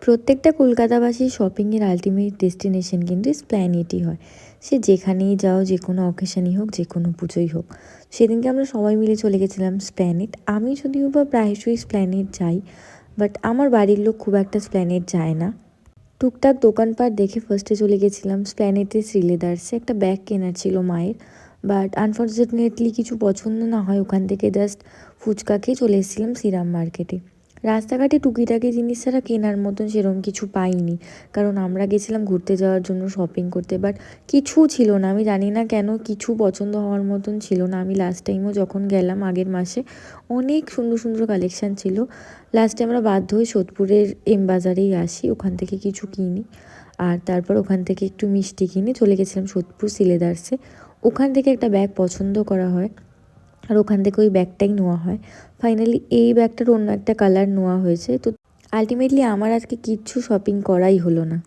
প্রত্যেকটা কলকাতাবাসীর শপিংয়ের ultimate destination কিন্তু এসপ্ল্যানেডই হয়। সে যেখানেই যাও, যে কোনো অকেশনই হোক, যে কোনো পুজোই হোক। সেদিনকে আমরা সবাই মিলে চলে গেছিলাম এসপ্ল্যানেড। আমি যদিও বা প্রায়শই এসপ্ল্যানেড যাই, বাট আমার বাড়ির লোক খুব একটা এসপ্ল্যানেড যায় না। টুকটাক দোকানপাট দেখে ফার্স্টে চলে গেছিলাম এসপ্ল্যানেডে শ্রীলেদার্সে। একটা ব্যাগ কেনার ছিল মায়ের, বাট আনফর্চুনেটলি কিছু পছন্দ না হয় ওখান থেকে জাস্ট ফুচকা খেয়ে চলে এসেছিলাম শ্রীরাম মার্কেটে। রাস্তাঘাটে টুকিটাকি জিনিস ছাড়া কেনার মতন সেরকম কিছু পাইনি, কারণ আমরা গেছিলাম ঘুরতে যাওয়ার জন্য, শপিং করতে। বাট কিছু ছিল না, আমি জানি না কেন কিছু পছন্দ হওয়ার মতন ছিল না। আমি লাস্ট টাইমও যখন গেলাম আগের মাসে, অনেক সুন্দর সুন্দর কালেকশান ছিল। লাস্টে আমরা বাধ্য হয়ে সোদপুরের এম বাজারেই আসি, ওখান থেকে কিছু কিনি। আর তারপর ওখান থেকে একটু মিষ্টি কিনে চলে গেছিলাম সোদপুর সিলেদার্সে। ওখান থেকে একটা ব্যাগ পছন্দ করা হয়, আর ওখান থেকে ওই ব্যাগটাই নেওয়া হয়। ফাইনালি এই ব্যাগটার অন্য একটা কালার নেওয়া হয়েছে। তো আলটিমেটলি আমার আজকে কিচ্ছু শপিং করাই হলো না।